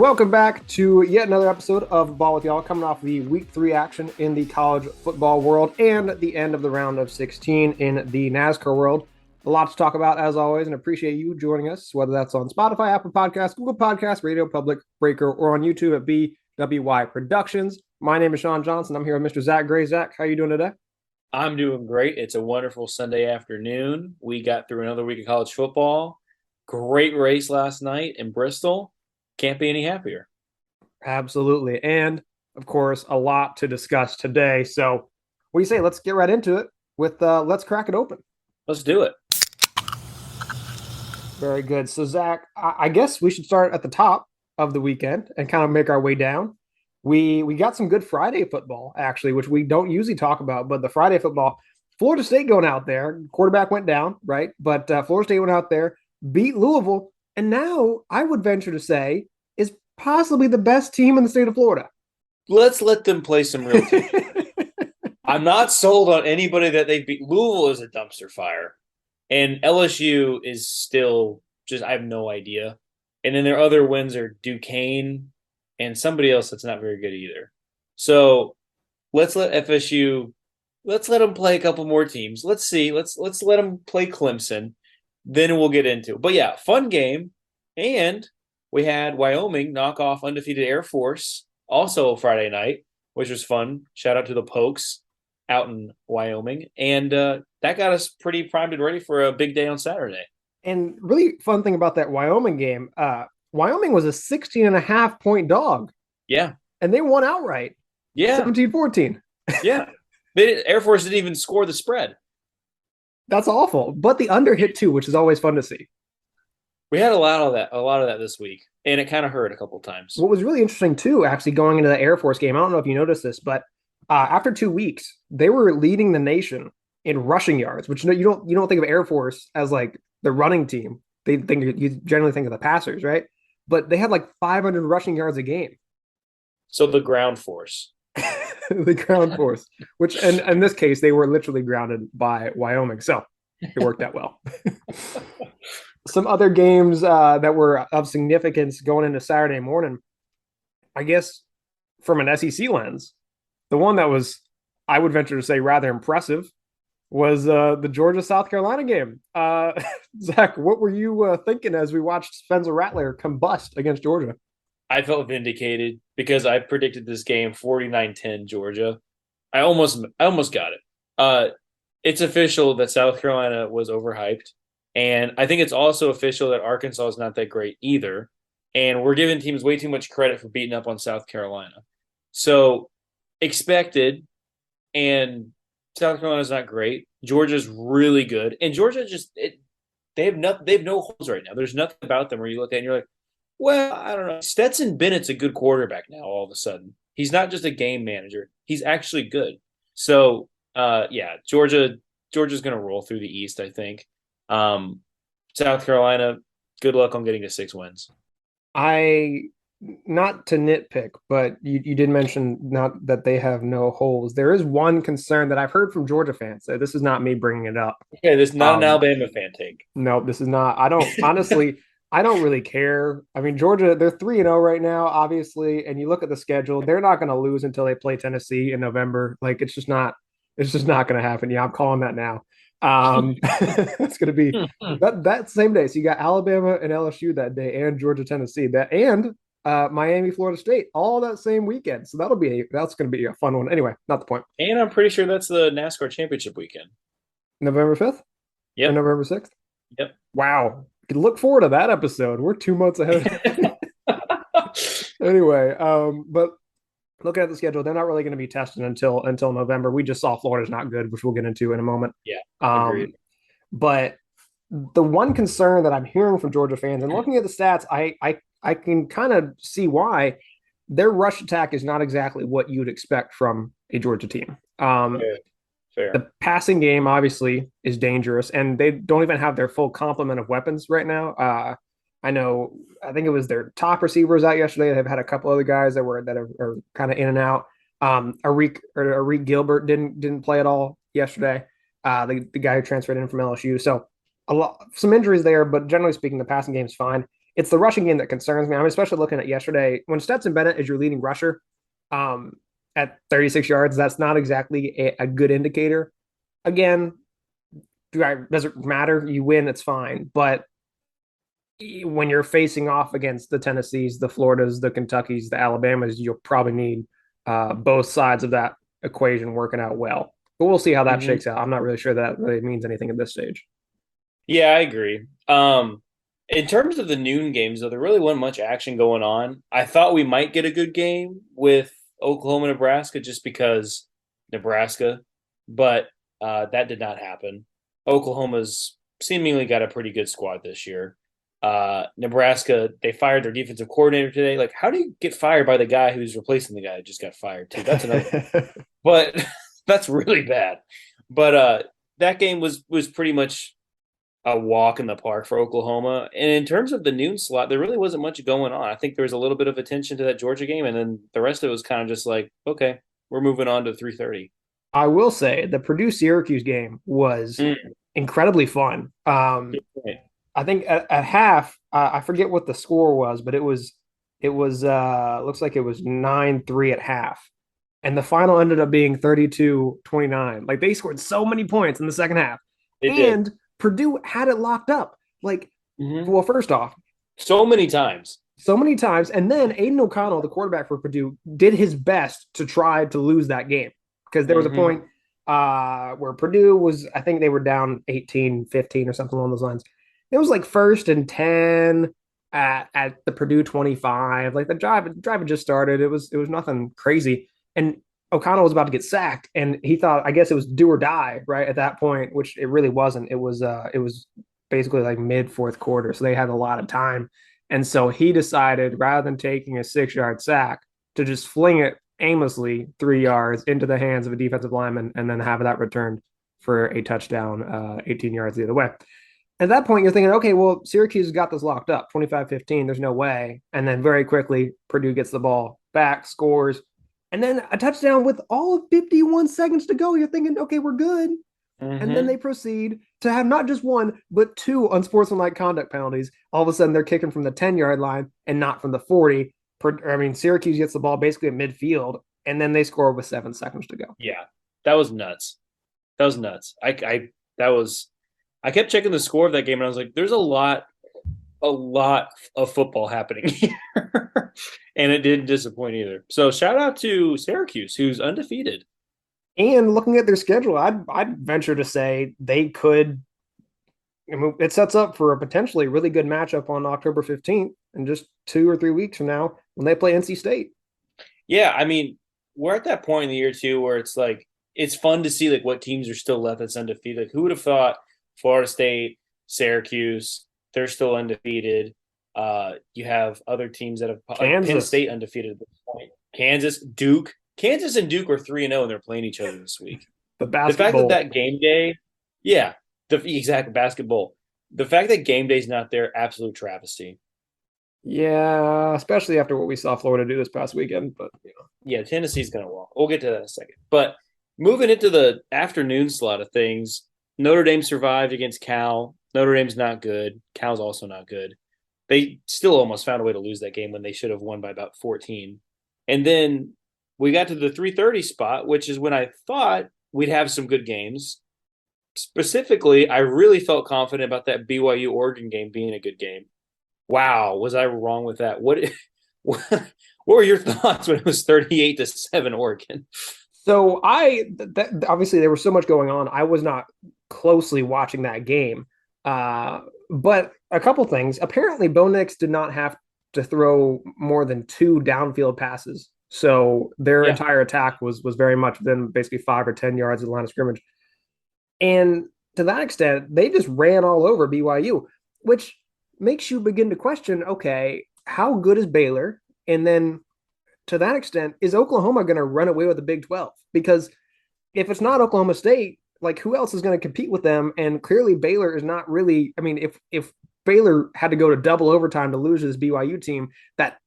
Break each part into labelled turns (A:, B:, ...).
A: welcome back to yet another episode of Ball with Y'all, coming off the Week 3 action in the college football world and the end of the round of 16 in the NASCAR world. A lot to talk about, as always, and appreciate you joining us, whether that's on Spotify, Apple Podcasts, Google Podcasts, Radio Public, Breaker, or on YouTube at BWY Productions. My name is Shawn Johnson. I'm here with Mr. Zach Gray. Zach, how are you doing today?
B: I'm doing great. It's a wonderful Sunday afternoon. We got through another week of college football. Great race last night in Bristol. Can't be any happier.
A: Absolutely. And, of course, a lot to discuss today. So, what do you say? Let's get right into it with Let's Crack It Open.
B: Let's do it.
A: Very good. So, Zach, I guess we should start at the top of the weekend and kind of make our way down. We got some good Friday football, actually, which we don't usually talk about. But the Friday football, Florida State going out there, quarterback went down, right? But Florida State went out there, beat Louisville, and now I would venture to say is possibly the best team in the state of Florida.
B: Let's let them play some real team. I'm not sold on anybody that they beat. Louisville is a dumpster fire. And LSU is still just, I have no idea. And then their other wins are Duquesne and somebody else that's not very good either. So let's let FSU, let's let them play a couple more teams. Let's see. Let's let them play Clemson. Then we'll get into it. But yeah, fun game. And we had Wyoming knock off undefeated Air Force also Friday night, which was fun. Shout out to the Pokes out in Wyoming. And that got us pretty primed and ready for a big day on Saturday.
A: And really fun thing about that Wyoming game, Wyoming was a 16.5-point dog.
B: Yeah.
A: And they won outright.
B: Yeah.
A: 17-14.
B: Yeah. Air Force didn't even score the spread.
A: That's awful. But the under hit too, which is always fun to see.
B: We had a lot of that this week, and it kind of hurt a couple of times.
A: What was really interesting too, actually going into the Air Force game, I don't know if you noticed this, but after 2 weeks, they were leading the nation in rushing yards, which you don't think of Air Force as like the running team. You generally think of the passers, right? But they had like 500 rushing yards a game.
B: So the ground force.
A: The ground force, which in this case, they were literally grounded by Wyoming. So it worked out well. Some other games that were of significance going into Saturday morning, I guess from an SEC lens, the one that was, I would venture to say, rather impressive was the Georgia-South Carolina game. Zach, what were you thinking as we watched Spencer Rattler combust against Georgia?
B: I felt vindicated because I predicted this game 49-10 Georgia. I almost got it. It's official that South Carolina was overhyped. And I think it's also official that Arkansas is not that great either. And we're giving teams way too much credit for beating up on South Carolina. So expected, and South Carolina's not great. Georgia's really good. And Georgia they have no holes right now. There's nothing about them where you look at it and you're like, well, I don't know. Stetson Bennett's a good quarterback now all of a sudden. He's not just a game manager. He's actually good. So, yeah, Georgia's going to roll through the East, I think. South Carolina, good luck on getting to 6 wins.
A: Not to nitpick, but you did mention not that they have no holes. There is one concern that I've heard from Georgia fans. So this is not me bringing it up.
B: Okay, this is not an Alabama fan take.
A: No, this is not. I don't honestly. I don't really care. I mean, Georgia, they're 3-0 right now, obviously. And you look at the schedule, they're not going to lose until they play Tennessee in November. Like, it's just not going to happen. Yeah, I'm calling that now. It's going to be that same day. So you got Alabama and LSU that day, and Georgia, Tennessee, and Miami, Florida State, all that same weekend. So that's going to be a fun one. Anyway, not the point.
B: And I'm pretty sure that's the NASCAR championship weekend.
A: November 5th?
B: Yep.
A: Or November 6th?
B: Yep.
A: Wow. Look forward to that episode. We're 2 months ahead. Anyway, but looking at the schedule, they're not really going to be tested until November. We just saw Florida's not good, which we'll get into in a moment.
B: Yeah, agreed.
A: But the one concern that I'm hearing from Georgia fans, and looking at the stats, I can kind of see why their rush attack is not exactly what you'd expect from a Georgia team.
B: Fair.
A: The passing game obviously is dangerous, and they don't even have their full complement of weapons right now. I think it was their top receivers out yesterday. They've had a couple other guys that are kind of in and out. Arik Gilbert didn't play at all yesterday. The guy who transferred in from LSU. So some injuries there, but generally speaking, the passing game is fine. it's the rushing game that concerns me. I'm especially looking at yesterday when Stetson Bennett is your leading rusher um, at 36 yards. That's not exactly a good indicator. Again, does it matter? You win, it's fine. But when you're facing off against the Tennessees, the Floridas, the Kentuckys, the Alabamas, you'll probably need both sides of that equation working out well. But we'll see how that
B: Mm-hmm.
A: shakes out. I'm not really sure that really means anything at this stage.
B: Yeah, I agree. In terms of the noon games, though, there really wasn't much action going on. I thought we might get a good game with Oklahoma, Nebraska, just because Nebraska, but that did not happen. Oklahoma's seemingly got a pretty good squad this year. Nebraska, they fired their defensive coordinator today. Like, how do you get fired by the guy who's replacing the guy who just got fired too? That's another thing. But that's really bad. But that game was pretty much a walk in the park for Oklahoma. And in terms of the noon slot, there really wasn't much going on. I think there was a little bit of attention to that Georgia game, and then the rest of it was kind of just like, okay, we're moving on to 3:30.
A: I will say the Purdue Syracuse game was
B: Mm,
A: incredibly fun.
B: good point.
A: I think at half, I forget what the score was, but it was looks like it was 9-3 at half. And the final ended up being 32-29. Like they scored so many points in the second half.
B: It did.
A: And Purdue had it locked up. Like,
B: Hmm.
A: well, first off,
B: So many times.
A: so many times. And then Aiden O'Connell, the quarterback for Purdue, did his best to try to lose that game because there was a
B: Hmm.
A: point where Purdue was, I think they were down 18-15 or something along those lines. It was like first and 10 at the Purdue 25. Like the drive had just started. It was nothing crazy. And O'Connell was about to get sacked, and he thought, I guess it was do or die right at that point, which it really wasn't. It was basically like mid fourth quarter, so they had a lot of time. And so he decided, rather than taking a 6-yard sack, to just fling it aimlessly 3 yards into the hands of a defensive lineman and then have that returned for a touchdown, 18 yards the other way. At that point, you're thinking, okay, well, Syracuse has got this locked up, 25-15. There's no way. And then very quickly, Purdue gets the ball back, scores, and then a touchdown with all of 51 seconds to go. You're thinking, okay, we're good. And then
B: Hmm.
A: they proceed to have not just one, but two unsportsmanlike conduct penalties. All of a sudden, they're kicking from the 10-yard line and not from the 40. I mean, Syracuse gets the ball basically at midfield, and then they score with 7 seconds to go.
B: Yeah, that was nuts. That was nuts. That was. I kept checking the score of that game, and I was like, "There's a lot of football happening here," and it didn't disappoint either. So shout out to Syracuse, who's undefeated.
A: And looking at their schedule, I'd venture to say they could. I mean, it sets up for a potentially really good matchup on October 15th, in just 2 or 3 weeks from now when they play NC State.
B: Yeah, I mean, we're at that point in the year too where it's like it's fun to see like what teams are still left that's undefeated. Like, who would have thought Florida State, Syracuse, they're still undefeated. You have other teams that have like Penn
A: Kansas,
B: State undefeated at this point. Kansas, Duke. Kansas and Duke are 3-0 and they're playing each other this week.
A: the
B: The fact that
A: basketball.
B: that game day, yeah, the exact basketball. The fact that game day's not there, absolute travesty.
A: Yeah, especially after what we saw Florida do this past weekend. But
B: Yeah, Tennessee's going to walk. We'll get to that in a second. But moving into the afternoon slot of things, Notre Dame survived against Cal. Notre Dame's not good. Cal's also not good. They still almost found a way to lose that game when they should have won by about 14. And then we got to the 3:30 spot, which is when I thought we'd have some good games. Specifically, I really felt confident about that BYU Oregon game being a good game. Wow, was I wrong with that? What were your thoughts when it was 38-7 Oregon?
A: so obviously there was so much going on. I was not closely watching that game. But a couple things. Apparently, Bo Nix did not have to throw more than two downfield passes. So their
B: Yeah.
A: entire attack was very much within basically 5 or 10 yards of the line of scrimmage. And to that extent, they just ran all over BYU, which makes you begin to question, okay, how good is Baylor? And then to that extent, is Oklahoma going to run away with the Big 12? Because if it's not Oklahoma State, like who else is going to compete with them? And clearly Baylor is not really. I mean, if Baylor had to go to double overtime to lose to this BYU team, that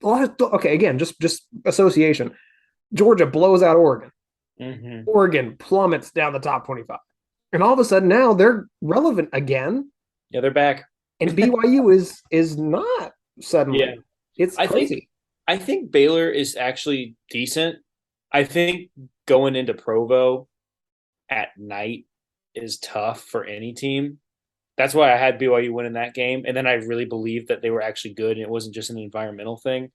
A: okay, again, just association. Georgia blows out Oregon.
B: Mm-hmm.
A: Oregon plummets down the top 25. And all of a sudden now they're relevant again.
B: Yeah, they're back.
A: And BYU is not
B: Yeah.
A: suddenly. It's
B: I think
A: crazy.
B: I think Baylor is actually decent. I think going into Provo at night is tough for any team. That's why I had BYU winning that game. And then I really believed that they were actually good and it wasn't just an environmental thing.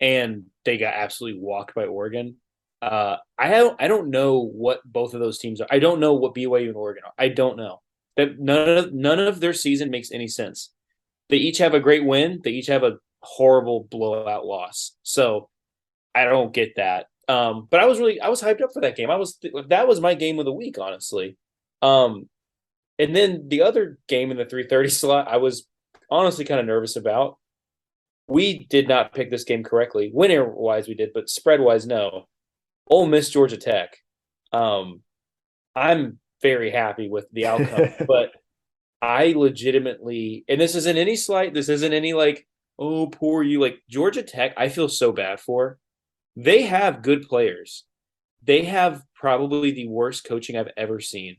B: And they got absolutely walked by Oregon. I don't know what both of those teams are. I don't know what BYU and Oregon are. I don't know. That none of their season makes any sense. They each have a great win. They each have a horrible blowout loss. So I don't get that. But I was hyped up for that game. That was my game of the week, honestly. Um, and then the other game in the 3:30 slot, I was honestly kind of nervous about. We did not pick this game correctly. Winner wise, we did, but spread wise, no. Ole Miss Georgia Tech. Um, I'm very happy with the outcome, but I legitimately, and this isn't any slight, this isn't any like, oh, poor you. Like Georgia Tech, I feel so bad for. They have good players. They have probably the worst coaching I've ever seen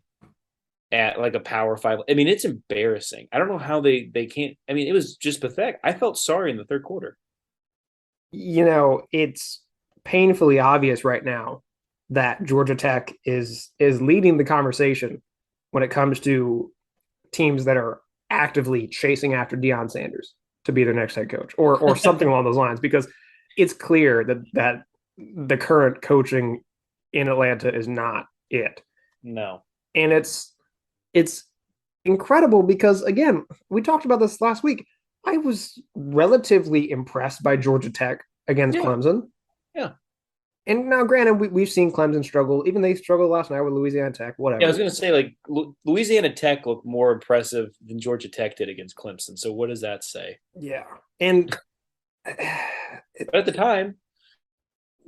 B: at like a Power Five. I mean, it's embarrassing. I don't know how they can't. I mean, it was just pathetic. I felt sorry in the third quarter.
A: It's painfully obvious right now that Georgia Tech is leading the conversation when it comes to teams that are actively chasing after Deion Sanders to be their next head coach or something along those lines, because it's clear that the current coaching in Atlanta is not it.
B: No.
A: And it's incredible because, again, we talked about this last week. I was relatively impressed by Georgia Tech against
B: Yeah.
A: Clemson.
B: Yeah.
A: And now, granted, we've seen Clemson struggle. Even they struggled last night with Louisiana Tech,
B: Yeah, I was
A: whatever.
B: going to say, like, Louisiana Tech looked more impressive than Georgia Tech did against Clemson. So, what does that say?
A: Yeah. And
B: But at the time,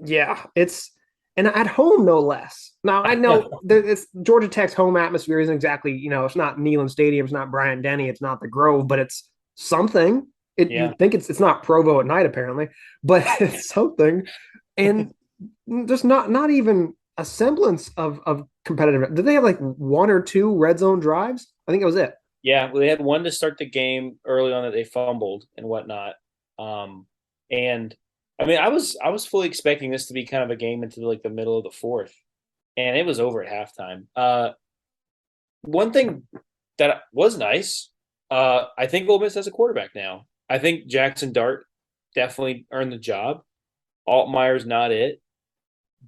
A: yeah, and at home no less. Now I know it's Georgia Tech's home atmosphere isn't exactly, it's not Neyland Stadium, it's not Bryant Denny, it's not the Grove, but it's something. You
B: yeah.
A: think it's not Provo at night apparently, but it's something, and just not even a semblance of competitive. Did they have like one or two red zone drives? I think it was it.
B: Yeah, well, they had one to start the game early on that they fumbled and whatnot. And I mean, I was fully expecting this to be kind of a game into like the middle of the fourth, and it was over at halftime. One thing that was nice, I think Ole Miss has a quarterback now. I think Jackson Dart definitely earned the job. Altmaier's not it,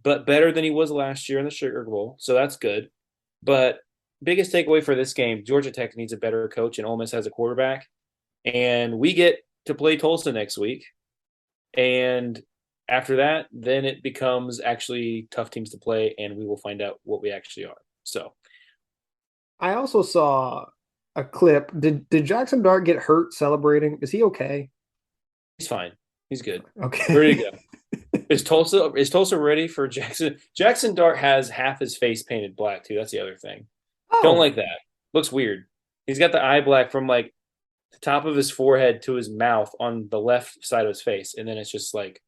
B: but better than he was last year in the Sugar Bowl, so that's good. But biggest takeaway for this game, Georgia Tech needs a better coach, and Ole Miss has a quarterback. And we get to play Tulsa next week. And after that, then it becomes actually tough teams to play, and we will find out what we actually are. So
A: I also saw a clip. Did Jackson Dart get hurt celebrating? Is he okay?
B: he's fine. He's good. Ready
A: Okay.
B: to go. Is Tulsa ready for Jackson? Jackson Dart has half his face painted black too. That's the other thing. Don't
A: Oh,
B: like that. Looks weird. He's got the eye black from like the top of his forehead to his mouth on the left side of his face, and then it's just like,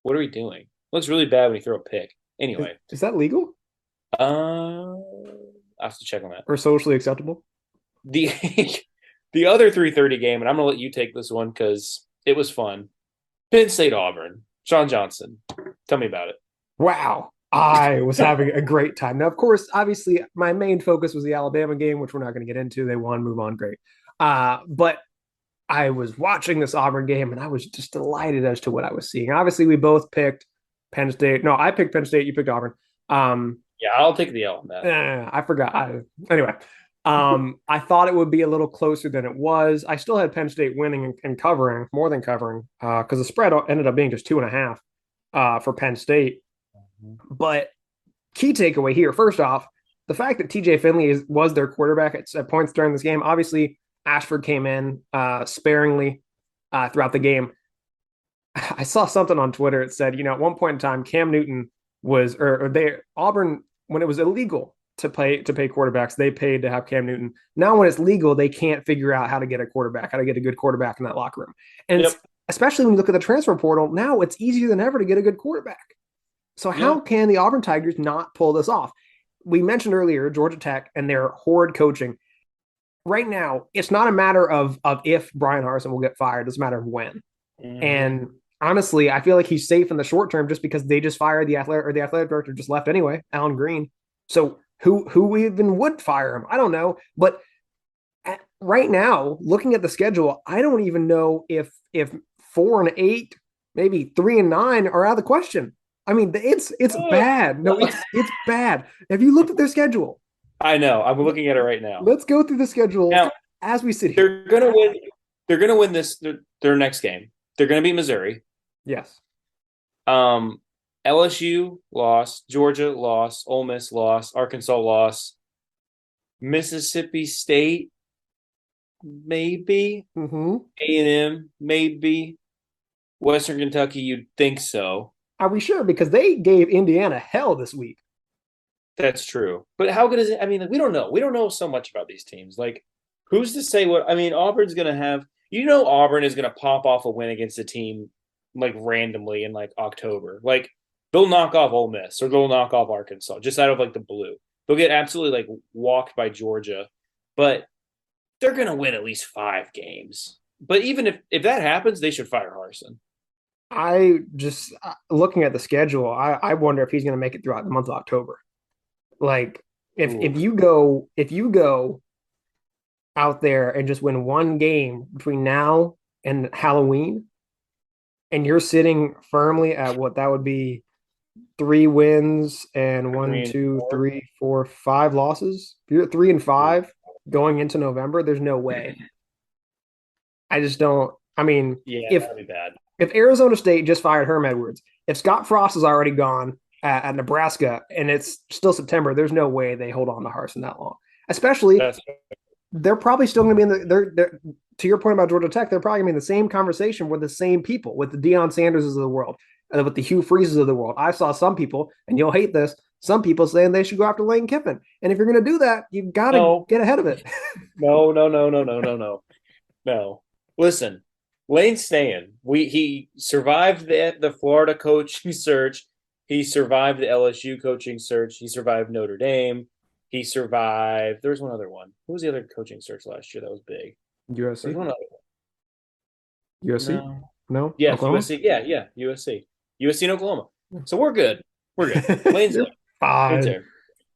B: what are we doing? Looks really bad when you throw a pick.
A: is,
B: Anyway,
A: is that legal
B: I have to check on that.
A: or socially acceptable?
B: The the other 3:30 game, and I'm gonna let you take this one because it was fun. Penn State Auburn. Sean Johnson. Tell me about it.
A: Wow. I was having a great time. Now, of course, obviously, my main focus was the Alabama game, which we're not going to get into. They won, move on, great. But I was watching this Auburn game, and I was just delighted as to what I was seeing. Obviously, we both picked Penn State. No, I picked Penn State. You picked Auburn. Um,
B: Yeah, I'll take the L on that.
A: I forgot. Anyway, I thought it would be a little closer than it was. I still had Penn State winning and covering, more than covering, because the spread ended up being just 2.5 for Penn State. But key takeaway here, first off, the fact that TJ Finley was their quarterback at points during this game. Obviously, Ashford came in sparingly throughout the game. I saw something on Twitter. It said, at one point in time, Cam Newton was, or they Auburn, when it was illegal to pay quarterbacks, they paid to have Cam Newton. Now, when it's legal, they can't figure out how to get a quarterback, how to get a good quarterback in that locker room. And
B: Yep.
A: especially when you look at the transfer portal, now it's easier than ever to get a good quarterback. So
B: Yeah.
A: how can the Auburn Tigers not pull this off? We mentioned earlier Georgia Tech and their horrid coaching. right now, it's not a matter of if Brian Harsin will get fired. It's a matter of when.
B: Mm-hmm.
A: And honestly, I feel like he's safe in the short term just because they just fired the athletic director just left anyway, Alan Green. So who even would fire him? I don't know. But right now, looking at the schedule, I don't even know if 4-8, maybe 3-9 are out of the question. I mean, it's bad. No, it's bad. Have you looked at their schedule?
B: I know. I'm looking at it right now.
A: Let's go through the schedule
B: Now
A: as we sit here.
B: they're gonna win. They're gonna win their next game. They're gonna beat Missouri.
A: Yes.
B: Um, LSU loss, Georgia loss, Ole Miss loss, Arkansas loss, Mississippi State maybe,
A: Mm-hmm.
B: A&M maybe, Western Kentucky. You'd think so.
A: Are we sure? Because they gave Indiana hell this week.
B: That's true. But how good is it? I mean, like, we don't know. We don't know so much about these teams. Like, who's to say what? I mean, Auburn's going to have, Auburn is going to pop off a win against a team like randomly in like October. Like, they'll knock off Ole Miss or they'll knock off Arkansas just out of like the blue. They'll get absolutely like walked by Georgia, but they're going to win at least 5 games. But even if that happens, they should fire Harsin.
A: I just looking at the schedule, I wonder if he's going to make it throughout the month of October. Like if you go out there and just win one game between now and Halloween, and you're sitting firmly at what that would be 3 wins and one, 2,
B: 3 and 4.
A: 3, 4, 5 losses. If you're at 3-5 going into November, there's no way. I just don't. I mean,
B: Yeah,
A: if
B: that'd be bad.
A: if Arizona State just fired Herm Edwards, if Scott Frost is already gone at Nebraska and it's still September, there's no way they hold on to Harsin that long. Especially,
B: That's
A: they're probably still going to be in the. They're to your point about Georgia Tech, they're probably going to be in the same conversation with the same people, with the Deion Sanderses of the world, with the Hugh Freezes of the world. I saw some people, and you'll hate this, some people saying they should go after Lane Kiffin. And if you're going to do that, you've got to
B: no,
A: get ahead of it.
B: no, no, no, no, no, no, no, no. Listen, Lane's staying. He survived the Florida coaching search. He survived the LSU coaching search. He survived Notre Dame. He survived. There was one other one. Who was the other coaching search last year that was big? There's
A: USC,
B: one other one.
A: USC,
B: No.
A: no,
B: Yes,
A: Oklahoma.
B: USC. Yeah, USC. USC and Oklahoma. So we're good. We're good. Lane's
A: You're
B: there. Lane's
A: fine.
B: there.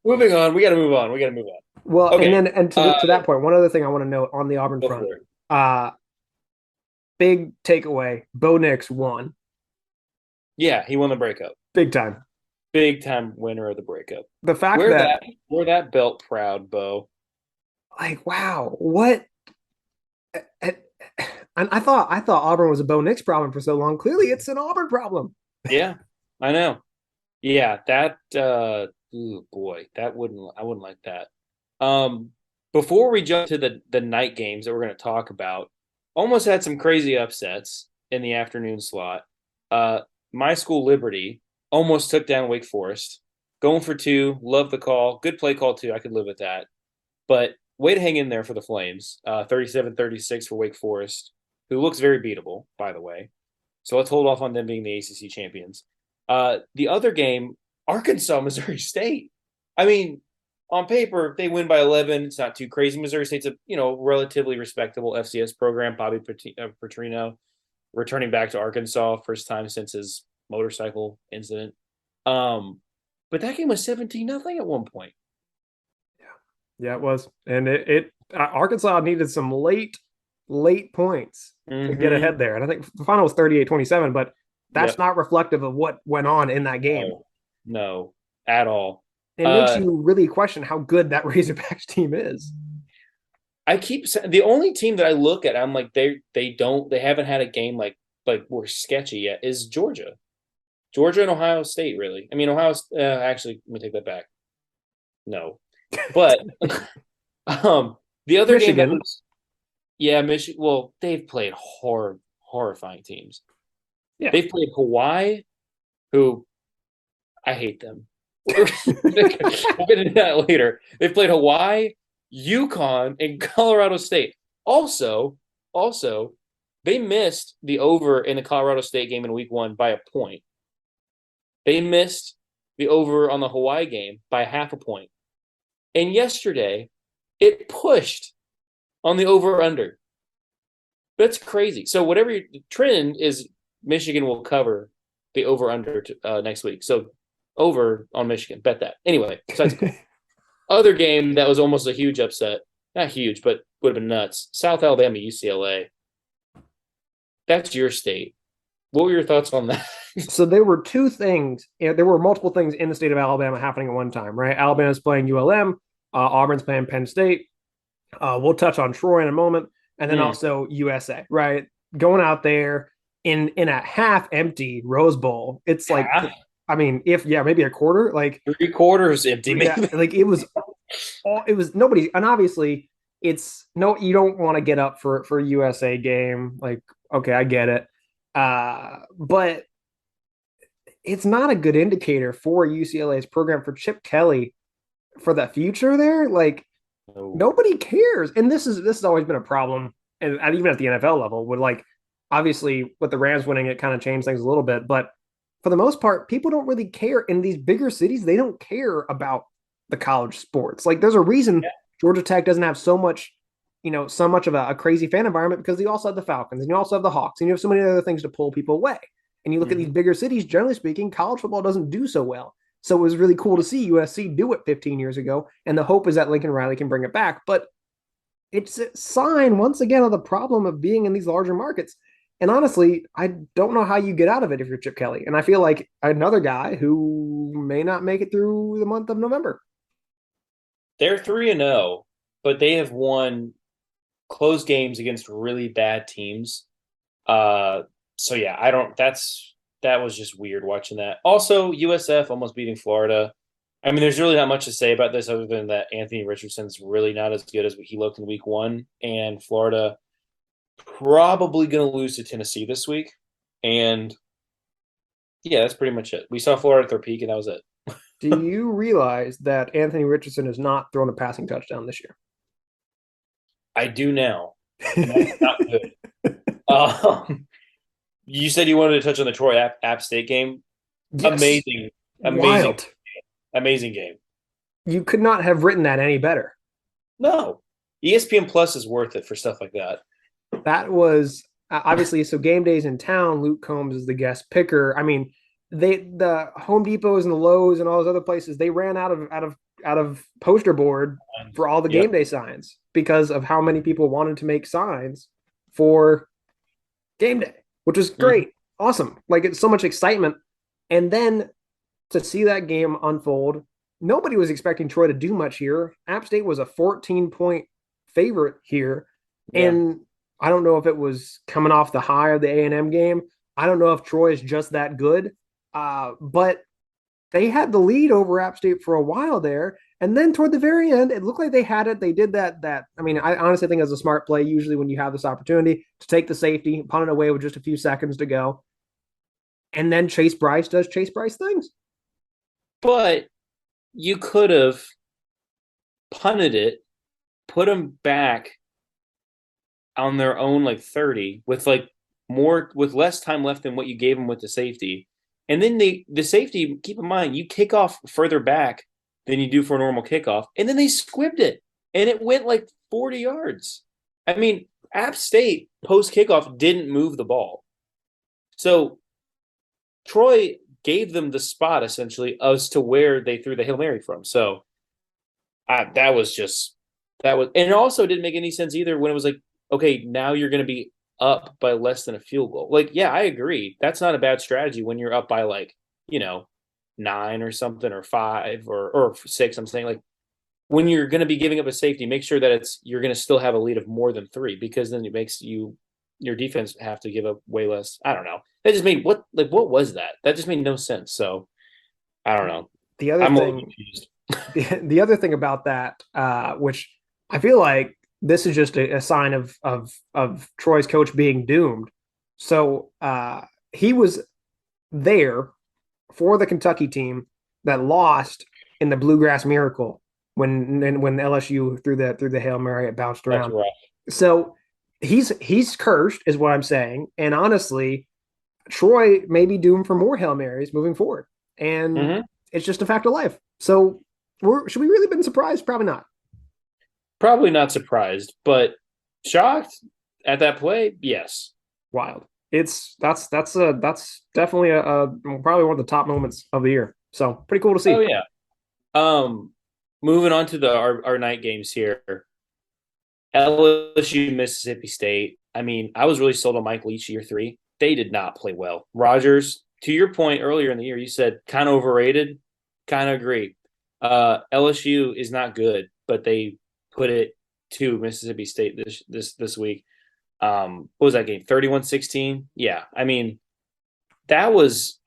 B: Moving on. We got to move on. We got to move on.
A: Well, and
B: Okay.
A: then to that point, one other thing I want to note on the Auburn
B: Go
A: front,
B: for it.
A: uh, big takeaway: Bo Nix won,
B: Yeah, he won the breakup.
A: big time.
B: Big time winner of the breakup.
A: The fact that,
B: Wear that belt proud, Bo.
A: like, wow, what? And I thought Auburn was a Bo Nix problem for so long. Clearly, it's an Auburn problem.
B: Yeah, I know. Yeah, that ooh, boy, I wouldn't like that. Um Before we jump to the night games that we're going to talk about, almost had some crazy upsets in the afternoon slot. My school Liberty almost took down Wake Forest. Going for 2, love the call. Good play call too. I could live with that. But way to hang in there for the Flames. 37-36 for Wake Forest, who looks very beatable, by the way. So let's hold off on them being the ACC champions. The other game, Arkansas, Missouri State. I mean, on paper, they win by 11. It's not too crazy. Missouri State's a relatively respectable FCS program. Bobby Petrino returning back to Arkansas, first time since his motorcycle incident. But that game was 17-0 at one point.
A: Yeah, it was, and it Arkansas needed some late points to get ahead there, and I think the final was 38-27, but that's not reflective of what went on in that game.
B: No, at all.
A: It makes you really question how good that Razorbacks team is.
B: I keep saying the only team that I look at, I'm like they haven't had a game like we're sketchy yet is Georgia. Georgia and Ohio State, really. I mean, actually, let me take that back. No, but the other
A: Michigan.
B: game, Michigan. Well, they've played horrifying teams.
A: Yeah,
B: they've played Hawaii, who I hate them. We'll get into that later. They've played Hawaii, UConn, and Colorado State. Also, they missed the over in the Colorado State game in week 1 by a point. They missed the over on the Hawaii game by half a point. And yesterday, it pushed on the over under. That's crazy. So whatever your trend is, Michigan will cover the over under next week. So over on Michigan, bet that. Anyway, besides other game that was almost a huge upset, not huge, but would have been nuts. South Alabama, UCLA. That's your state. What were your thoughts on that?
A: So there were two things. There were multiple things in the state of Alabama happening at one time, right? Alabama's playing ULM, Auburn's playing Penn State. We'll touch on Troy in a moment, and then also USA, right? Going out there in a half empty Rose Bowl. It's like, I mean, if maybe a quarter, like
B: 3/4 empty.
A: Yeah, like it was nobody, and obviously it's no, you don't want to get up for a USA game. Like, okay, I get it, but it's not a good indicator for UCLA's program, for Chip Kelly, for the future there. Like, nobody cares, and this has always been a problem, and even at the NFL level, with like obviously with the Rams winning, it kind of changed things a little bit, but for the most part, people don't really care in these bigger cities. They don't care about the college sports. Like, there's a reason Georgia Tech doesn't have so much, so much of a crazy fan environment, because you also have the Falcons and you also have the Hawks and you have so many other things to pull people away. And you look at these bigger cities, generally speaking, college football doesn't do so well. So it was really cool to see USC do it 15 years ago. And the hope is that Lincoln Riley can bring it back. But it's a sign, once again, of the problem of being in these larger markets. And honestly, I don't know how you get out of it if you're Chip Kelly. And I feel like another guy who may not make it through the month of November.
B: They're 3-0, but they have won close games against really bad teams. So yeah, that was just weird watching that. Also, USF almost beating Florida. I mean, there's really not much to say about this other than that Anthony Richardson's really not as good as he looked in week 1, and Florida probably going to lose to Tennessee this week. And yeah, that's pretty much it. We saw Florida at their peak, and that was it.
A: Do you realize that Anthony Richardson has not thrown a passing touchdown this year?
B: I do now. That's not good. You said you wanted to touch on the Troy App State game. Yes. Amazing game.
A: You could not have written that any better.
B: No. ESPN Plus is worth it for stuff like that.
A: That was obviously, so game days in town. Luke Combs is the guest picker. I mean, the Home Depots and the Lowe's and all those other places, they ran out of poster board for all the game day signs because of how many people wanted to make signs for game day, which is great. Awesome. Like, it's so much excitement. And then to see that game unfold, nobody was expecting Troy to do much here. App State was a 14-point favorite here. Yeah. And I don't know if it was coming off the high of the A&M game. I don't know if Troy is just that good. But they had the lead over App State for a while there. And then toward the very end, it looked like they had it. They did that. I mean, I honestly think it's a smart play, usually when you have this opportunity to take the safety, punt it away with just a few seconds to go. And then Chase Bryce does Chase Bryce things.
B: But you could have punted it, put them back on their own like 30 with less time left than what you gave them with the safety. And then the safety, keep in mind, you kick off further back than you do for a normal kickoff. And then they squibbed it. And it went like 40 yards. I mean, App State post kickoff didn't move the ball. So Troy gave them the spot essentially as to where they threw the Hail Mary from. So and it also didn't make any sense either when it was like, okay, now you're going to be up by less than a field goal. Like, yeah, I agree. That's not a bad strategy when you're up by 9 or something, or 5 or 6. I'm saying, like, when you're going to be giving up a safety, make sure that you're going to still have a lead of more than 3, because then it makes your defense have to give up way less. I don't know. That just made what was that? That just made no sense. So I don't know.
A: The other thing about that, which I feel like this is just a sign of Troy's coach being doomed. So he was there for the Kentucky team that lost in the Bluegrass Miracle when LSU threw the Hail Mary, it bounced around. Right. So he's cursed, is what I'm saying. And honestly, Troy may be doomed for more Hail Marys moving forward. And it's just a fact of life. So should we really been surprised? Probably not.
B: Probably not surprised, but Shocked at that play? Yes.
A: Wild. That's definitely a probably one of the top moments of the year. So pretty cool to
B: Oh
A: see.
B: yeah. Um, moving on to our night games here. LSU, Mississippi State. I mean, I was really sold on Mike Leach year three. They did not play well. Rogers, to your point earlier in the year, you said kind of overrated. Kind of agree. LSU is not good, but they put it to Mississippi State this week. What was that game? 31-16? Yeah. I mean, I was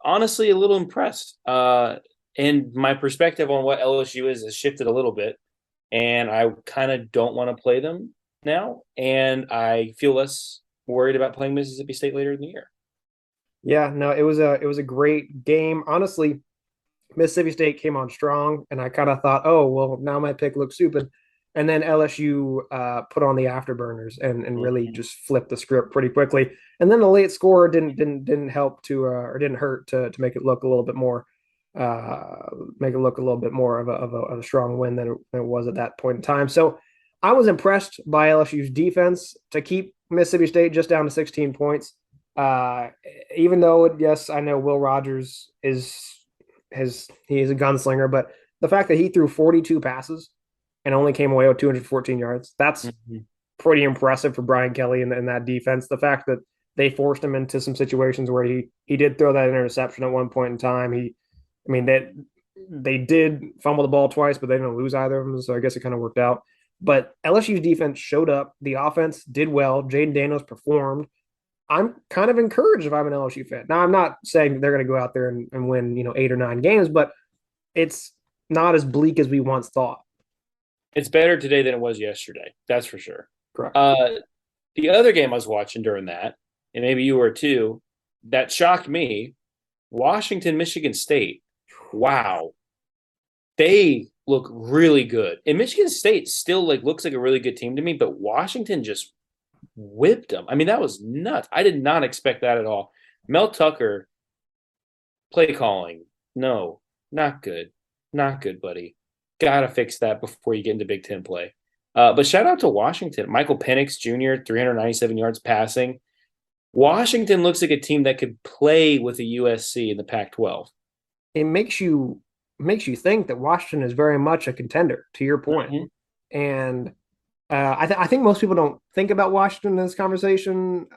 B: honestly a little impressed. And my perspective on what LSU is has shifted a little bit, and I kind of don't want to play them now, and I feel less worried about playing Mississippi State later in the year.
A: Yeah, no, it was a great game. Honestly, Mississippi State came on strong, and I kind of thought, oh well, now my pick looks stupid. And then LSU put on the afterburners and really
B: Mm-hmm.
A: just flipped the script pretty quickly. And then the late score didn't help to or didn't hurt to make it look a little bit more make it look a little bit more of a strong win than it was at that point in time. So I was impressed by LSU's defense to keep Mississippi State just down to 16 points. Uh, Even though, yes, I know Will Rogers he's a gunslinger, but the fact that he threw 42 passes and only came away with 214 yards, that's
B: Mm-hmm.
A: pretty impressive for Brian Kelly in that defense. The fact that they forced him into some situations where he did throw that interception at one point in time. I mean, they did fumble the ball twice, but they didn't lose either of them, so I guess it kind of worked out. But LSU's defense showed up. The offense did well. Jaden Daniels performed. I'm kind of encouraged if I'm an LSU fan. Now, I'm not saying they're going to go out there and win, 8 or 9 games, but it's not as bleak as we once thought.
B: It's better today than it was yesterday. That's for sure.
A: Correct.
B: Uh, the other game I was watching during that, and maybe you were too, that shocked me. Washington, Michigan State. Wow, they look really good. And Michigan State still looks like a really good team to me, but Washington just whipped them. I mean, that was nuts. I did not expect that at all. Mel Tucker play calling. No, not good. Not good, buddy. Gotta fix that before you get into Big Ten play. But shout out to Washington. Michael Penix Jr., 397 yards passing. Washington looks like a team that could play with a USC in the Pac-12.
A: It makes you think that Washington is very much a contender, to your point.
B: Mm-hmm.
A: And I think most people don't think about Washington in this conversation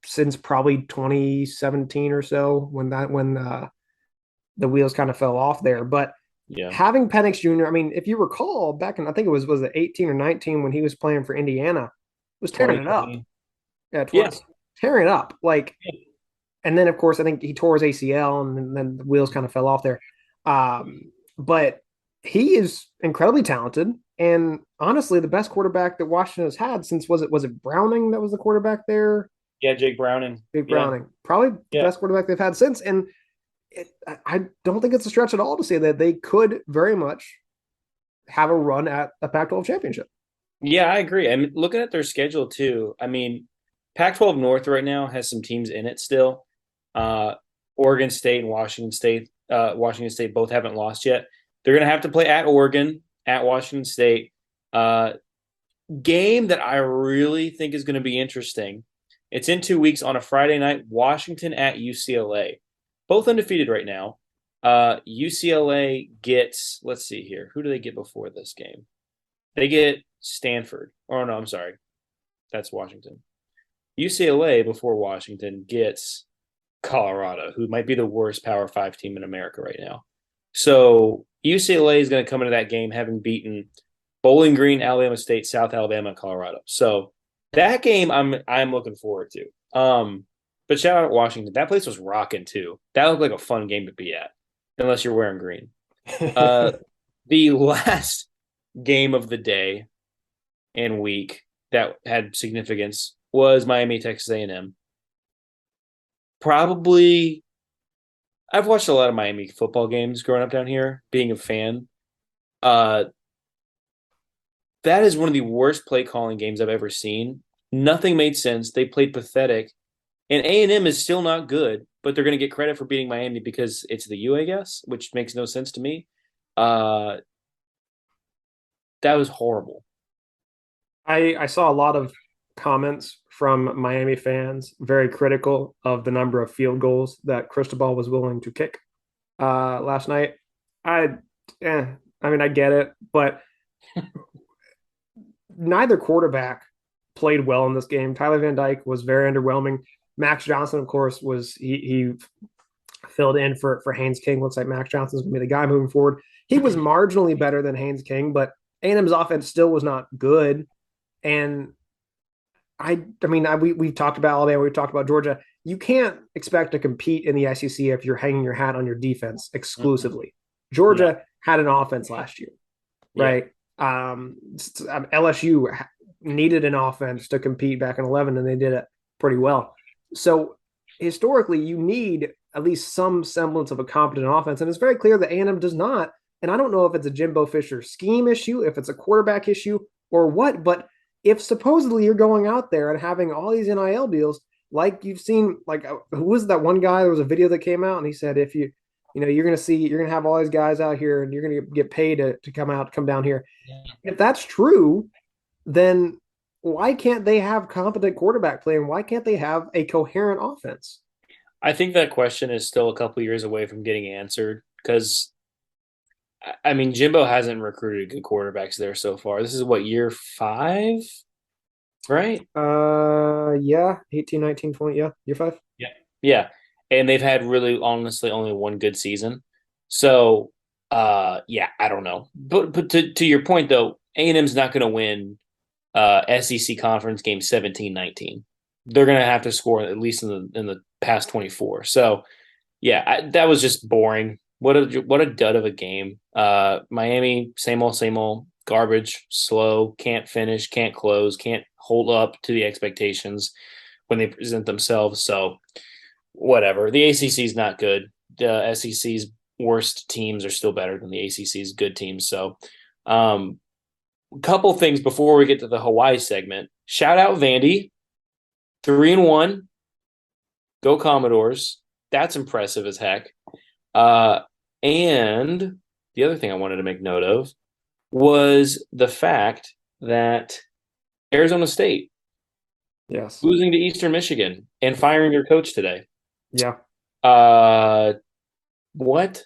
A: since probably 2017 or so when the wheels kind of fell off there. But
B: Yeah.
A: having Penix Jr., I mean, if you recall back in I think it was it 18 or 19 when he was playing for Indiana, was tearing it up.
B: 2020.
A: Yeah,
B: Yeah.
A: 20, tearing it up. And then of course I think he tore his ACL and then the wheels kind of fell off there. But he is incredibly talented and honestly the best quarterback that Washington has had since was it Browning that was the quarterback there?
B: Yeah, Jake Browning.
A: Big
B: Yeah.
A: Browning, probably the
B: Yeah.
A: best quarterback they've had since. And I don't think it's a stretch at all to say that they could very much have a run at a Pac-12 championship.
B: Yeah, I agree. I mean, looking at their schedule too, I mean, Pac-12 North right now has some teams in it still. Uh, Oregon State and Washington State. Washington State both haven't lost yet. They're going to have to play at Oregon, at Washington State. Uh, Game that I really think is going to be interesting. It's in 2 weeks on a Friday night. Washington at UCLA, both undefeated right now. UCLA gets, let's see here, who do they get before this game? They get Stanford. Oh no, I'm sorry, that's Washington. UCLA before Washington gets Colorado, who might be the worst Power Five team in America right now. So UCLA is going to come into that game having beaten Bowling Green, Alabama State, South Alabama, and Colorado. So that game I'm looking forward to. But shout out Washington. That place was rocking too. That looked like a fun game to be at, unless you're wearing green. Uh, the last game of the day and week that had significance was Miami, Texas A&M. Probably, I've watched a lot of Miami football games growing up down here, being a fan. Uh, that is one of the worst play calling games I've ever seen. Nothing made sense. They played pathetic, and A&M is still not good, but they're going to get credit for beating Miami because it's the U, I guess, which makes no sense to me. Uh, that was horrible.
A: I saw a lot of comments from Miami fans very critical of the number of field goals that Cristobal was willing to kick last night. I, eh, I mean, I get it, but neither quarterback played well in this game. Tyler Van Dyke was very underwhelming. Max Johnson, of course, was he filled in for Haynes King. Looks like Max Johnson's gonna be the guy moving forward. He was marginally better than Haynes King, but A&M's offense still was not good. And I mean, we've talked about Alabama, we've talked about Georgia. You can't expect to compete in the SEC if you're hanging your hat on your defense exclusively.
B: No.
A: Georgia had an offense last year,
B: Yeah.
A: right? LSU needed an offense to compete back in 11, and they did it pretty well. So historically, you need at least some semblance of a competent offense, and it's very clear that A&M does not. And I don't know if it's a Jimbo Fisher scheme issue, if it's a quarterback issue, or what. But if supposedly you're going out there and having all these NIL deals, like you've seen, like who was that one guy? There was a video that came out, and he said if you're going to see, you're going to have all these guys out here, and you're going to get paid to come down here. If that's true, then why can't they have competent quarterback play, and why can't they have a coherent offense?
B: I think that question is still a couple years away from getting answered because I mean Jimbo hasn't recruited good quarterbacks there so far. This is what year 5, right?
A: Yeah, 18, 19, 20. Yeah, year 5.
B: Yeah. Yeah. And they've had really honestly only one good season. So yeah, I don't know. But to your point though, A&M's not going to win SEC conference game 17-19. They're going to have to score at least in the past 24. So yeah, that was just boring. What a dud of a game. Miami, same old, garbage, slow, can't finish, can't close, can't hold up to the expectations when they present themselves. So whatever. The ACC is not good. The SEC's worst teams are still better than the ACC's good teams. So, couple things before we get to the Hawaii segment. Shout out Vandy, 3-1. Go Commodores. That's impressive as heck. And the other thing I wanted to make note of was the fact that Arizona State
A: Yes.
B: losing to Eastern Michigan and firing their coach today.
A: Yeah.
B: Uh, what?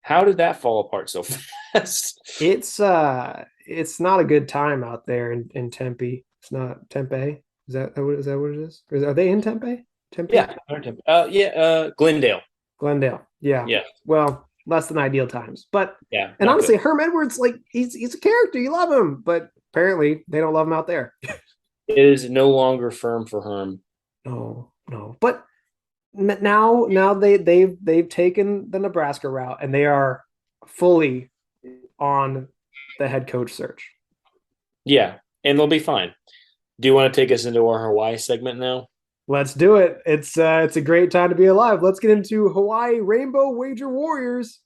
B: How did that fall apart so fast?
A: It's not a good time out there in Tempe. It's not Tempe. Is that what it is? Are they in Tempe? Tempe?
B: Yeah, Glendale.
A: Glendale. Yeah.
B: Yeah,
A: Well, less than ideal times. But
B: yeah,
A: and
B: not
A: honestly,
B: good.
A: Herm Edwards, like he's a character. You love him, but apparently they don't love him out there.
B: It is no longer firm for Herm.
A: No, no. But now they've taken the Nebraska route and they are fully on the head coach search.
B: Yeah, and they'll be fine. Do you want to take us into our Hawaii segment now?
A: Let's do it. It's a great time to be alive. Let's get into Hawaii Rainbow Wager Warriors.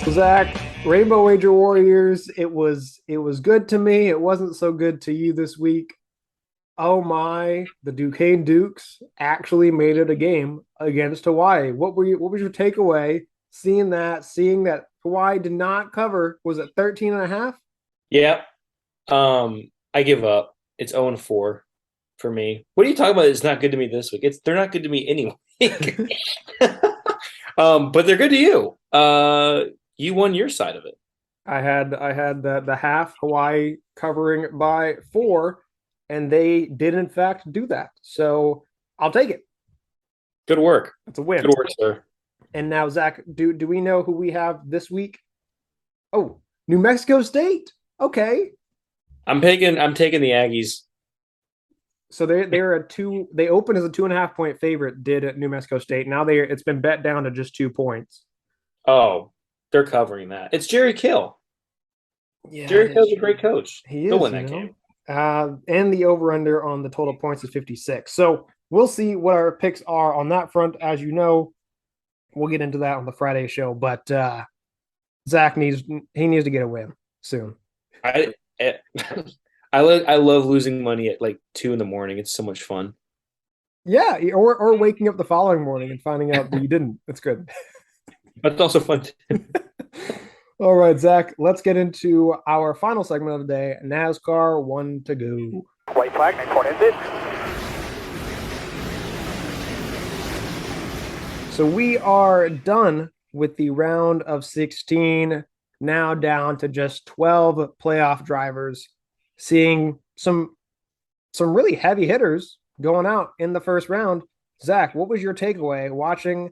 A: So Zach, Rainbow Wager Warriors, it was good to me. It wasn't so good to you this week. Oh my, the Duquesne Dukes actually made it a game against Hawaii. What was your takeaway seeing that Hawaii did not cover? Was it 13 and a half?
B: Yeah. I give up. It's 0-4 for me. What are you talking about? It's not good to me this week. They're not good to me anyway. But they're good to you. You won your side of it.
A: I had the half Hawaii covering by 4, and they did in fact do that. So I'll take it.
B: Good work.
A: It's a win.
B: Good work, sir.
A: And now, Zach, do we know who we have this week? Oh, New Mexico State. Okay.
B: I'm taking the Aggies.
A: So they're a 2. They opened as a 2.5 point favorite. Did at New Mexico State. Now it's been bet down to just 2 points.
B: Oh, they're covering that. It's Jerry Kill.
A: Yeah,
B: Jerry Kill's a great coach.
A: he
B: He'll
A: is.
B: win that game.
A: And the over under on the total points is 56. So we'll see what our picks are on that front. As you know, we'll get into that on the Friday show. But Zach needs to get a win soon.
B: I I love losing money at like 2 a.m. It's so much fun.
A: Yeah, or waking up the following morning and finding out that you didn't. That's good.
B: That's also fun.
A: All right, Zach, let's get into our final segment of the day, NASCAR one to go.
C: White flag, next one is it.
A: So we are done with the round of 16, now down to just 12 playoff drivers, seeing some really heavy hitters going out in the first round. Zach, what was your takeaway watching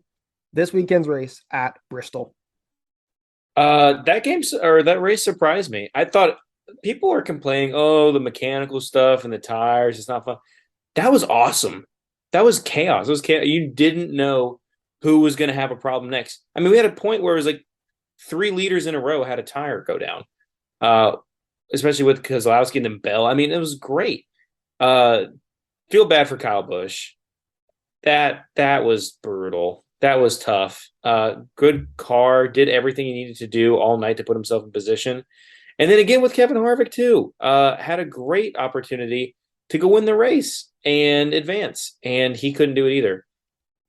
A: this weekend's race at Bristol?
B: That race surprised me. I thought people were complaining, oh, the mechanical stuff and the tires, it's not fun. That was awesome. That was chaos. It was chaos. You didn't know who was going to have a problem next. I mean, we had a point where it was like 3 leaders in a row had a tire go down, uh, especially with Kozlowski and then Bell. I mean, it was great. Uh, feel bad for Kyle Busch. That was brutal. That was tough. Good car, did everything he needed to do all night to put himself in position. And then again with Kevin Harvick too. Had a great opportunity to go win the race and advance, and he couldn't do it either.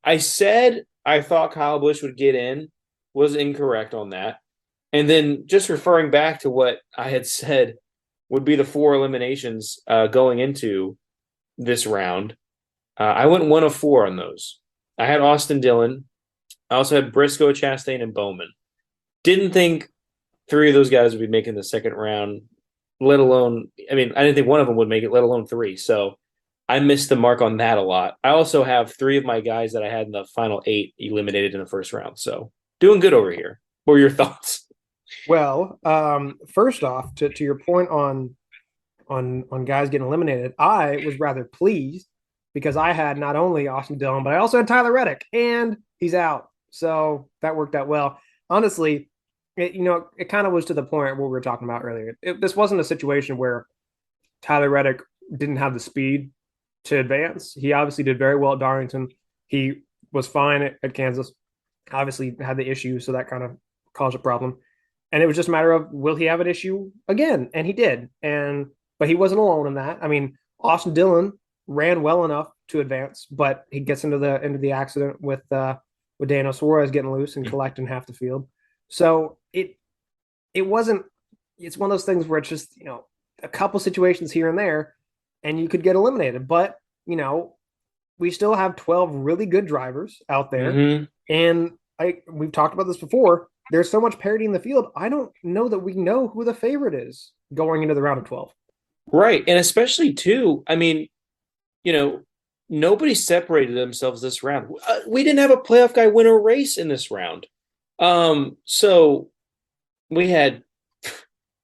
B: I said I thought Kyle Busch would get in, was incorrect on that. And then just referring back to what I had said would be the 4 eliminations going into this round. I went 1 of 4 on those. I had Austin Dillon. I also had Briscoe, Chastain, and Bowman. Didn't think 3 of those guys would be making the second round, let alone, I mean, I didn't think one of them would make it, let alone 3. So I missed the mark on that a lot. I also have 3 of my guys that I had in the final 8 eliminated in the first round. So doing good over here. What were your thoughts?
A: Well, first off, to your point on guys getting eliminated, I was rather pleased because I had not only Austin Dillon, but I also had Tyler Reddick, and he's out. So that worked out well. Honestly, it kind of was to the point what we were talking about earlier. This wasn't a situation where Tyler Reddick didn't have the speed to advance. He obviously did very well at Darlington. He was fine at Kansas. Obviously had the issue, so that kind of caused a problem. And it was just a matter of, will he have an issue again? And he did. But he wasn't alone in that. I mean, Austin Dillon ran well enough to advance, but he gets into the accident with Daniel Suarez getting loose and collecting half the field. So it wasn't. It's one of those things where it's just a couple situations here and there, and you could get eliminated. But we still have 12 really good drivers out there, and we've talked about this before. There's so much parity in the field. I don't know that we know who the favorite is going into the round of 12.
B: Right. And especially, too, I mean, nobody separated themselves this round. We didn't have a playoff guy win a race in this round. So we had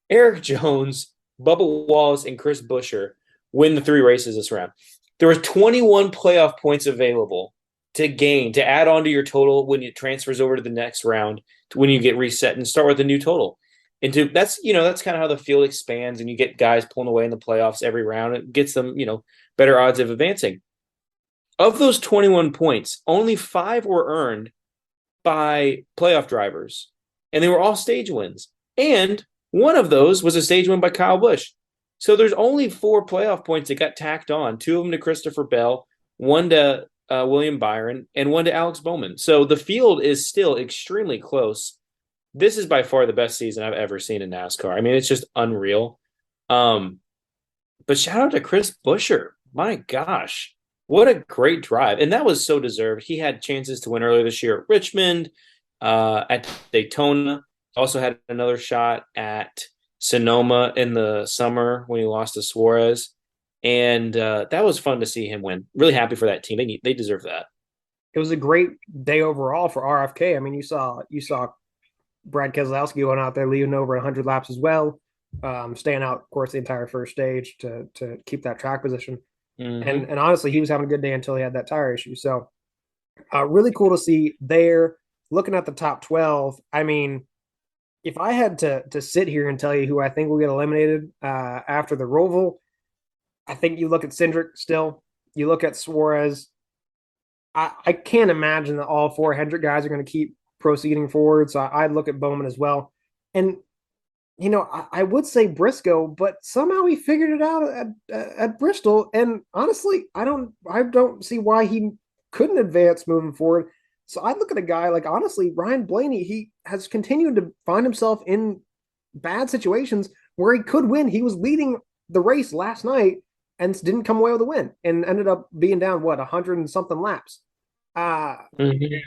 B: Eric Jones, Bubba Wallace, and Chris Buescher win the 3 races this round. There were 21 playoff points available to gain, to add on to your total when it transfers over to the next round, when you get reset and start with a new total. That's kind of how the field expands, and you get guys pulling away in the playoffs every round. It gets them, better odds of advancing. Of those 21 points, only 5 were earned by playoff drivers, and they were all stage wins. And one of those was a stage win by Kyle Busch. So there's only 4 playoff points that got tacked on, 2 of them to Christopher Bell, 1 to William Byron, and 1 to Alex Bowman. So the field is still extremely close. This is by far the best season I've ever seen in NASCAR. I mean, it's just unreal. But shout out to Chris Buescher. My gosh, what a great drive. And that was so deserved. He had chances to win earlier this year at Richmond, at Daytona. Also had another shot at Sonoma in the summer when he lost to Suarez. And that was fun to see him win. Really happy for that team. They deserve that.
A: It was a great day overall for RFK. I mean, you saw Brad Keselowski going out there leading over 100 laps as well, staying out, of course, the entire first stage to keep that track position. And honestly, he was having a good day until he had that tire issue. So really cool to see there. Looking at the top 12, I mean, if I had to sit here and tell you who I think will get eliminated after the Roval, I think you look at Cindric still. You look at Suarez. I can't imagine that all 4 Hendrick guys are going to keep proceeding forward. So I'd look at Bowman as well. And, I would say Briscoe, but somehow he figured it out at Bristol. And honestly, I don't see why he couldn't advance moving forward. So I look at a guy like, honestly, Ryan Blaney, he has continued to find himself in bad situations where he could win. He was leading the race last night and didn't come away with a win and ended up being down, what, 100 and something laps. Uh,
B: Mhm.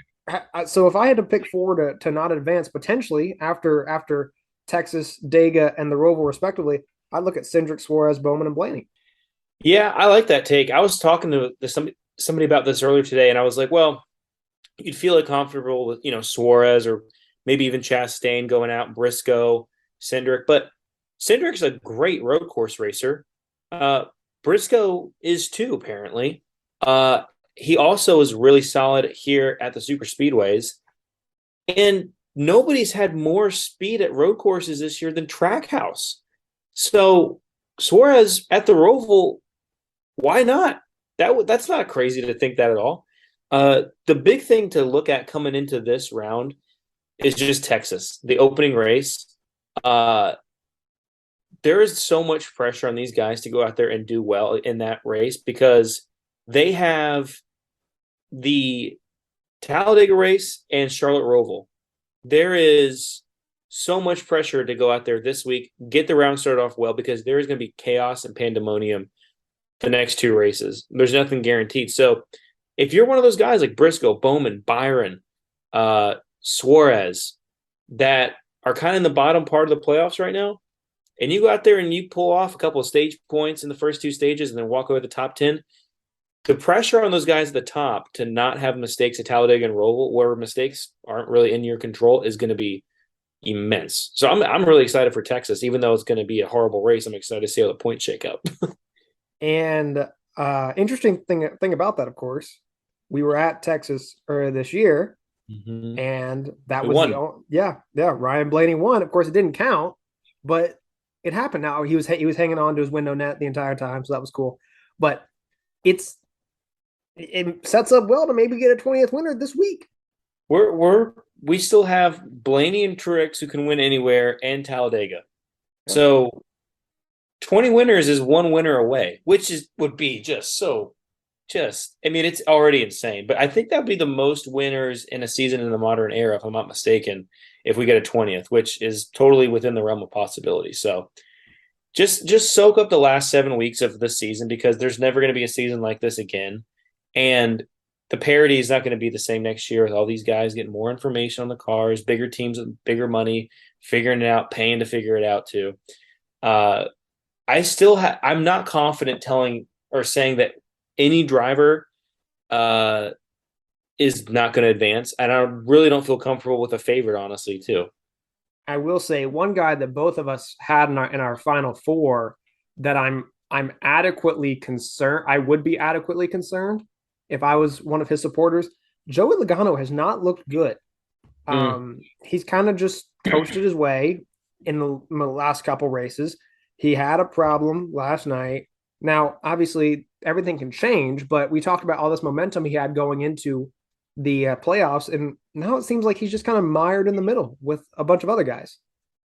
A: so if I had to pick four to not advance potentially after Texas, Dega, and the Roval respectively, I'd look at Cindric, Suarez, Bowman, and Blaney.
B: Yeah, I like that take. I was talking to somebody about this earlier today, and I was like, well, you'd feel like comfortable with Suarez or maybe even Chastain going out, Briscoe, Cindric, but Cindric's a great road course racer. Uh, Briscoe is too, apparently. Uh, he also is really solid here at the super speedways, and nobody's had more speed at road courses this year than Trackhouse. So Suarez at the Roval, why not? That's not crazy to think that at all. The big thing to look at coming into this round is just Texas, the opening race. Uh, there is so much pressure on these guys to go out there and do well in that race because they have the Talladega race and Charlotte Roval. There is so much pressure to go out there this week, get the round started off well because there is going to be chaos and pandemonium the next two races. There's nothing guaranteed. So if you're one of those guys like Briscoe, Bowman, Byron, Suarez that are kind of in the bottom part of the playoffs right now, and you go out there and you pull off a couple of stage points in the first two stages and then walk away the top 10, the pressure on those guys at the top to not have mistakes at Talladega and Roval, where mistakes aren't really in your control, is going to be immense. So I'm really excited for Texas, even though it's going to be a horrible race. I'm excited to see how the points shake up.
A: And interesting thing about that, of course, we were at Texas earlier this year,
B: Mm-hmm.
A: and that
B: We
A: was the
B: won.
A: only, yeah, Ryan Blaney won. Of course, it didn't count, but it happened. Now he was hanging on to his window net the entire time, so that was cool. But it's it sets up well to maybe get a 20th winner this week.
B: We still have Blaney and Truex who can win anywhere and Talladega.
A: Yeah.
B: So 20 winners is one winner away, which would be just I mean, it's already insane. But I think that would be the most winners in a season in the modern era, if I'm not mistaken, if we get a 20th, which is totally within the realm of possibility. So just soak up the last 7 weeks of the season because there's never going to be a season like this again. And the parity is not going to be the same next year with all these guys getting more information on the cars, bigger teams with bigger money, figuring it out, paying to figure it out too. Uh, I'm not confident telling or saying that any driver uh, is not going to advance, and I really don't feel comfortable with a favorite, honestly, too.
A: I will say one guy that both of us had in our final four that I'm adequately concerned. I would be adequately concerned if I was one of his supporters. Joey Logano has not looked good.
B: Mm.
A: He's kind of just coasted his way in the last couple races. He had a problem last night. Now, obviously, everything can change, but we talked about all this momentum he had going into the playoffs, and now it seems like he's just kind of mired in the middle with a bunch of other guys.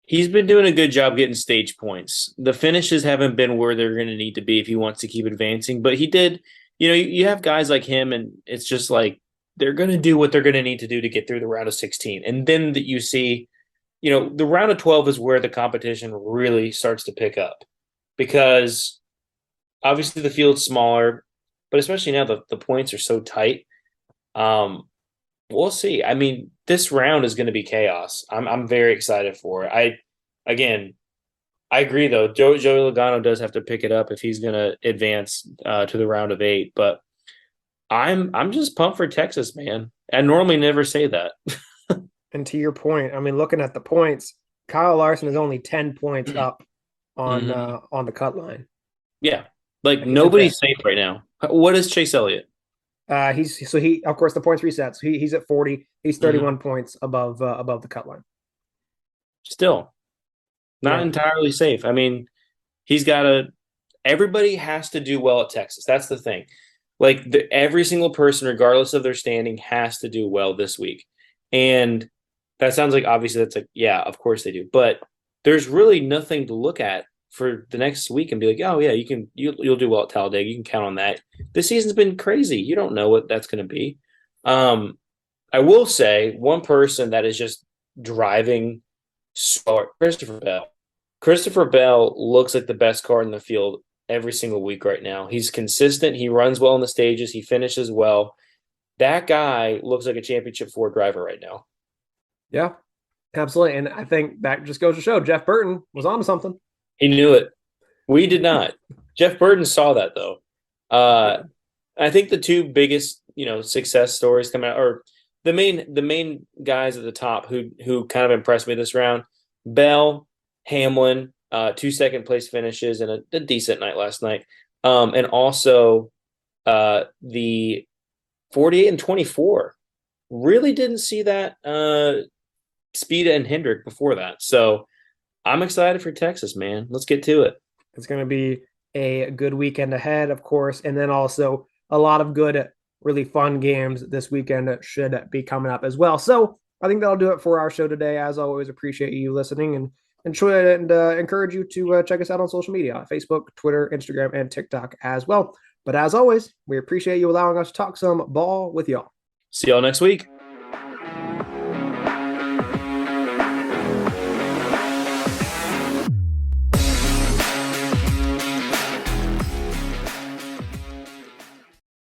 B: He's been doing a good job getting stage points. The finishes haven't been where they're going to need to be if he wants to keep advancing, but he did. You have guys like him, and it's just like they're going to do what they're going to need to do to get through the round of 16. And then that you see, the round of 12 is where the competition really starts to pick up because obviously the field's smaller, but especially now the points are so tight. Um, we'll see. I mean, this round is going to be chaos. I'm very excited for it. Again, I agree though. Joey Logano does have to pick it up if he's going to advance to the round of 8. But I'm just pumped for Texas, man. I normally never say that.
A: And to your point, I mean, looking at the points, Kyle Larson is only 10 points up
B: Mm-hmm.
A: on the cut line.
B: Yeah, like
A: He's at that.
B: nobody's safe right now. What is Chase Elliott?
A: He of course the points reset. So he's at 40. He's
B: Mm-hmm.
A: 31 points above the cut line.
B: Still not
A: Yeah,
B: entirely safe. I mean, he's got to. Everybody has to do well at Texas. That's the thing. Like every single person, regardless of their standing, has to do well this week. And that sounds like obviously that's like, yeah, of course they do. But there's really nothing to look at for the next week and be like, oh yeah, you'll do well at Talladega. You can count on that. This season's been crazy. You don't know what that's going to be. Um, I will say one person that is just driving smart, Christopher Bell. Christopher Bell looks like the best car in the field every single week right now. He's consistent. He runs well in the stages. He finishes well. That guy looks like a championship Ford driver right now.
A: Yeah, absolutely. And I think that just goes to show Jeff Burton was on to something.
B: He knew it. We did not. Jeff Burton saw that though. I think the two biggest, success stories come out, or the main guys at the top who kind of impressed me this round: Bell, Hamlin, 2 second place finishes and a decent night last night, and also the 48 and 24. Really didn't see that Speed and Hendrick before that, so I'm excited for Texas, man. Let's get to it.
A: It's going to be a good weekend ahead, of course, and then also a lot of good, really fun games this weekend should be coming up as well. So I think that'll do it for our show today. As always, appreciate you listening and encourage you to check us out on social media: Facebook, Twitter, Instagram, and TikTok as well. But as always, we appreciate you allowing us to talk some ball with y'all.
B: See y'all next week.